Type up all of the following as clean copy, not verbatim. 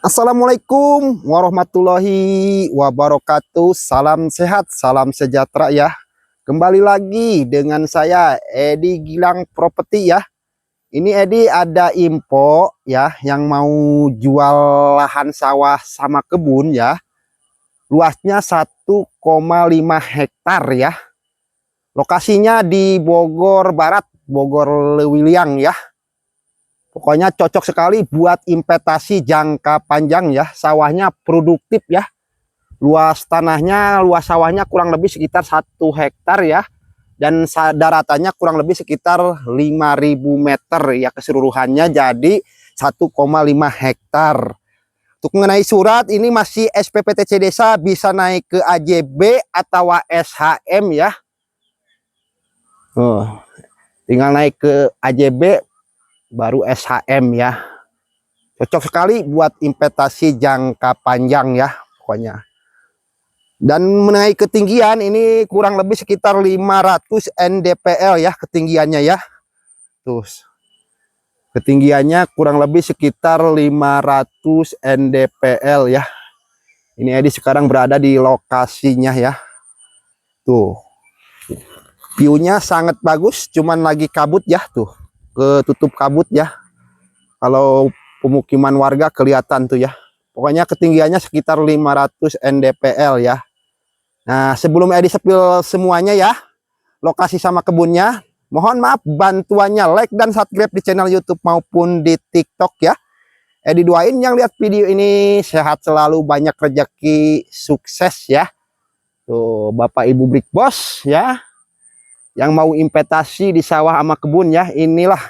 Assalamualaikum warahmatullahi wabarakatuh. Salam sehat, salam sejahtera ya. Kembali lagi dengan saya Edi Gilang Properti ya. Ini Edi ada info ya yang mau jual lahan sawah sama kebun ya. Luasnya 1,5 hektar ya. Lokasinya di Bogor Barat, Bogor Lewiliang ya. Pokoknya cocok sekali buat investasi jangka panjang ya. Sawahnya produktif ya. Luas tanahnya, luas sawahnya kurang lebih sekitar 1 hektar ya. Dan daratannya kurang lebih sekitar 5.000 meter ya keseluruhannya. Jadi 1,5 hektar. Untuk mengenai surat ini masih SPPTC Desa, bisa naik ke AJB atau SHM ya. Tinggal naik ke AJB baru SHM ya. Cocok sekali buat investasi jangka panjang ya pokoknya. Dan mengenai ketinggian ini kurang lebih sekitar 500 NDPL ya ketinggiannya ya. Terus ketinggiannya kurang lebih sekitar 500 NDPL ya. Ini Edi sekarang berada di lokasinya ya. Tuh. View-nya sangat bagus, cuman lagi kabut ya tuh. Ketutup kabut ya. Kalau pemukiman warga kelihatan tuh ya. Pokoknya ketinggiannya sekitar 500 NDPL ya. Nah, sebelum Edi sepil semuanya ya, lokasi sama kebunnya, mohon maaf bantuannya like dan subscribe di channel YouTube maupun di TikTok ya. Edi doain yang lihat video ini sehat selalu, banyak rezeki, sukses ya. Tuh, Bapak Ibu Big Boss ya. Yang mau investasi di sawah sama kebun ya, inilah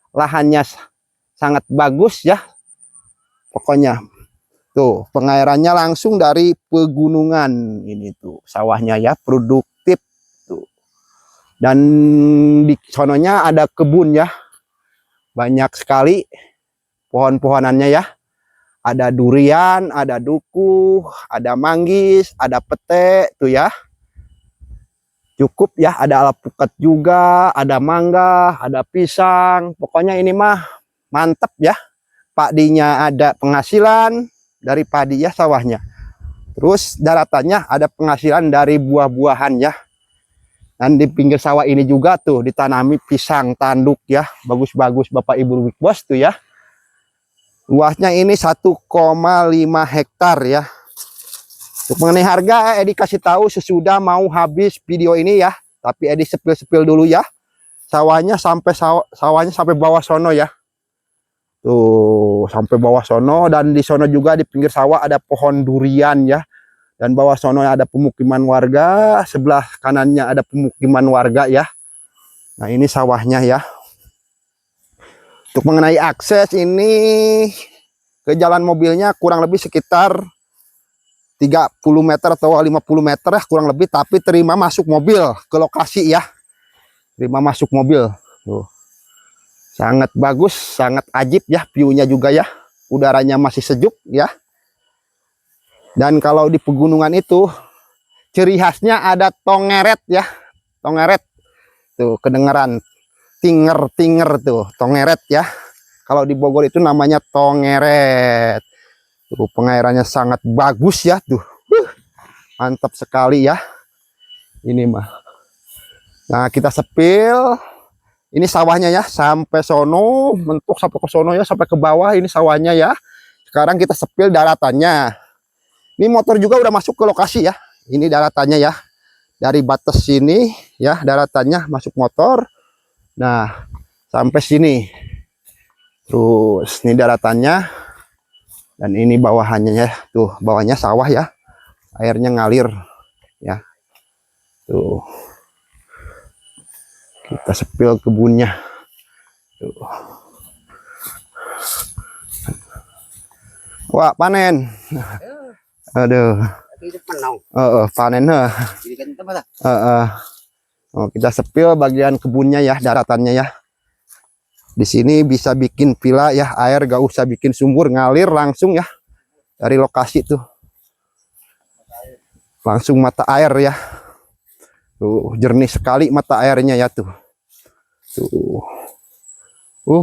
lahannya sangat bagus ya. Pokoknya tuh pengairannya langsung dari pegunungan ini tuh sawahnya ya, produktif tuh. Dan di sononya ada kebun ya. Banyak sekali pohon-pohonannya ya. Ada durian, ada dukuh, ada manggis, ada pete tuh ya. Cukup ya, ada alpukat juga, ada mangga, ada pisang. Pokoknya ini mah mantep ya. Padinya ada penghasilan dari padi ya sawahnya. Terus daratannya ada penghasilan dari buah-buahan ya. Dan di pinggir sawah ini juga tuh ditanami pisang tanduk ya. Bagus-bagus Bapak Ibu Big Boss tuh ya. Luasnya ini 1,5 hektar ya. Untuk mengenai harga Edi kasih tahu sesudah mau habis video ini ya. Tapi Edi sepil-sepil dulu ya. Sawahnya sampai bawah sono ya. Tuh sampai bawah sono, dan di sono juga di pinggir sawah ada pohon durian ya. Dan bawah sono ada pemukiman warga, sebelah kanannya ada pemukiman warga ya. Nah, ini sawahnya ya. Untuk mengenai akses ini ke jalan mobilnya kurang lebih sekitar 30 meter atau 50 meter ya kurang lebih, tapi terima masuk mobil ke lokasi ya. Terima masuk mobil. Tuh. Sangat bagus, sangat ajib ya view-nya juga ya. Udaranya masih sejuk ya. Dan kalau di pegunungan itu ciri khasnya ada tongeret ya. Tongeret. Tuh kedengeran tinger-tinger tuh, tongeret ya. Kalau di Bogor itu namanya tongeret. Tuh pengairannya sangat bagus ya tuh. Mantap sekali ya. Ini mah. Nah, kita sepil. Ini sawahnya ya, sampai sono, mentok sampai ke sono ya, sampai ke bawah ini sawahnya ya. Sekarang kita sepil daratannya. Ini motor juga udah masuk ke lokasi ya. Ini daratannya ya. Dari batas sini ya, daratannya masuk motor. Nah, sampai sini. Terus ini daratannya. Dan ini bawahannya ya. Tuh, bawahnya sawah ya. Airnya ngalir ya. Tuh. Kita sepil kebunnya. Tuh. Wah, panen. Aduh. Panen. Oh, kita sepil bagian kebunnya ya, daratannya ya. Di sini bisa bikin villa ya, air gak usah bikin sumur, ngalir langsung ya. Dari lokasi tuh. Langsung mata air ya. Tuh, jernih sekali mata airnya ya tuh. Tuh.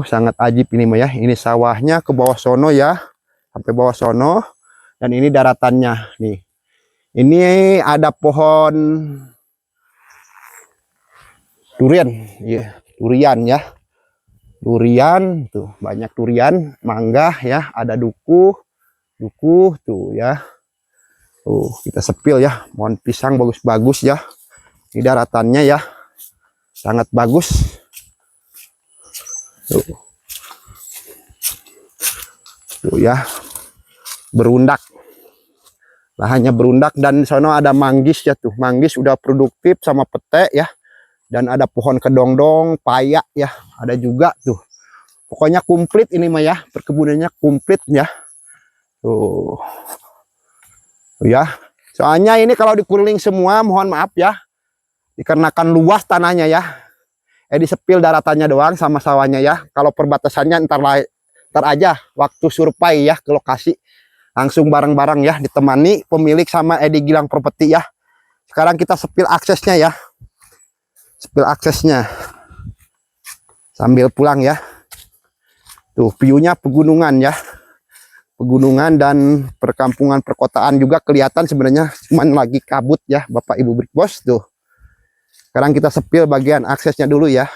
Sangat ajib ini mah ya. Ini sawahnya ke bawah sono ya. sampai bawah sono. Dan ini daratannya nih. Ini ada pohon durian, ya, durian ya. Durian tuh, banyak durian, mangga ya, ada duku tuh ya. Tuh, kita sepil ya, pohon pisang bagus-bagus ya. Ini daratannya ya, sangat bagus. Tuh. Tuh ya, berundak. Lahannya berundak dan di sana ada manggis ya tuh. Manggis udah produktif sama pete ya. Dan ada pohon kedongdong, payak ya, ada juga tuh. Pokoknya komplit ini mah ya, perkebunannya komplit ya. Tuh. Tuh ya. Soalnya ini kalau dikeliling semua, mohon maaf ya. Dikarenakan luas tanahnya ya. Disepil daratannya doang sama sawahnya ya. Kalau perbatasannya ntar aja waktu survei ya ke lokasi. Langsung bareng-bareng ya, ditemani pemilik sama Edi Gilang Properti ya. Sekarang kita sepil aksesnya ya. Sepil aksesnya sambil pulang ya. Tuh view-nya pegunungan ya, pegunungan dan perkampungan perkotaan juga kelihatan sebenarnya, cuman lagi kabut ya Bapak Ibu Brick Boss tuh. Sekarang kita sepil bagian aksesnya dulu ya.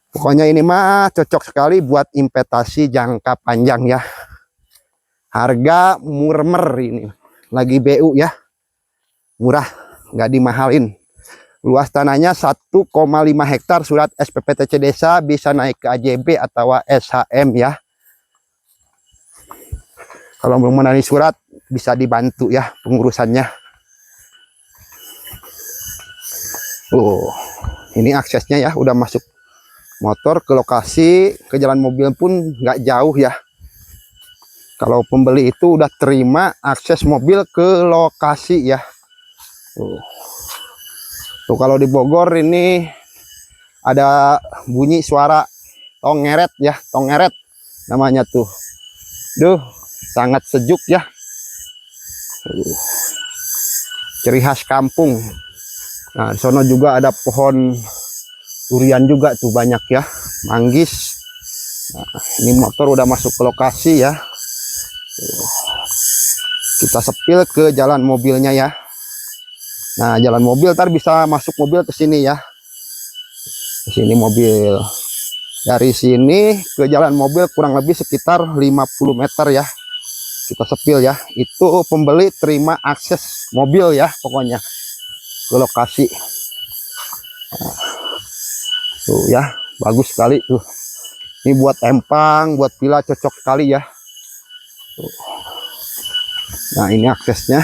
Pokoknya ini mah cocok sekali buat investasi jangka panjang ya. Harga murmer ini, lagi BU ya, murah, nggak dimahalin. Luas tanahnya 1,5 hektar, surat SPP TC Desa, bisa naik ke AJB atau SHM ya. Kalau belum menani surat, bisa dibantu ya pengurusannya. Ini aksesnya ya, udah masuk motor ke lokasi, ke jalan mobil pun nggak jauh ya. Kalau pembeli itu udah terima akses mobil ke lokasi ya. Tuh kalau di Bogor ini ada bunyi suara tong ngeret ya, tong ngeret namanya tuh. Duh, sangat sejuk ya. Ciri khas kampung. Nah, di sana juga ada pohon durian juga tuh banyak ya, manggis. Nah, ini motor udah masuk ke lokasi ya. Kita sepil ke jalan mobilnya ya. Nah, jalan mobil ntar bisa masuk mobil ke sini ya. Ke sini mobil. Dari sini ke jalan mobil kurang lebih sekitar 50 meter ya. Kita sepil ya. Itu pembeli terima akses mobil ya pokoknya ke lokasi. Nah, tuh ya, bagus sekali tuh. Ini buat empang, buat villa cocok sekali ya. Tuh. Nah, ini aksesnya.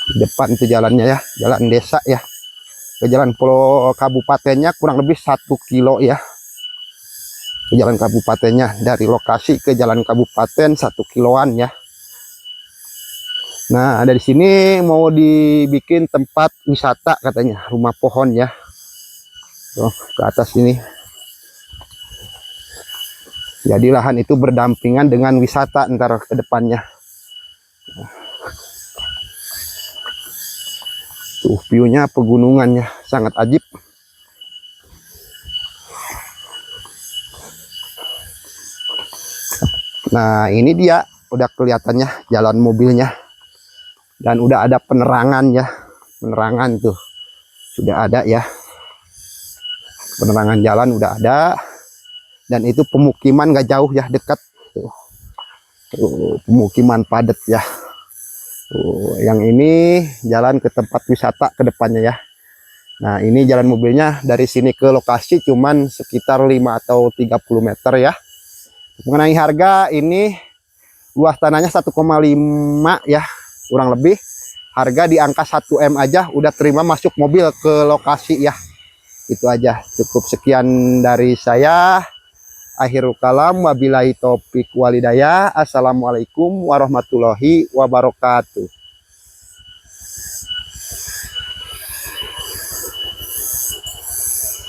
Depan itu jalannya ya, jalan desa ya. Ke jalan pulau kabupatennya kurang lebih 1 kilo ya. Ke jalan kabupatennya, dari lokasi ke jalan kabupaten 1 kiloan ya. Nah, dari sini mau dibikin tempat wisata katanya, rumah pohon ya. Tuh, ke atas ini. Jadi lahan itu berdampingan dengan wisata ntar ke depannya. Tuh view-nya pegunungannya sangat ajib. Nah, ini dia udah kelihatannya jalan mobilnya. Dan udah ada penerangan ya. Penerangan tuh sudah ada ya. Penerangan jalan udah ada. Dan itu pemukiman gak jauh ya, dekat tuh. Tuh, pemukiman padat ya. Tuh, yang ini jalan ke tempat wisata ke depannya ya. Nah, ini jalan mobilnya dari sini ke lokasi cuman sekitar 5 atau 30 meter ya. Mengenai harga, ini luas tanahnya 1,5 ya, kurang lebih. Harga di angka 1 M aja udah terima masuk mobil ke lokasi ya. Itu aja, cukup sekian dari saya. Akhirul kalam, wabillahi taufik walhidayah. Assalamualaikum warahmatullahi wabarakatuh.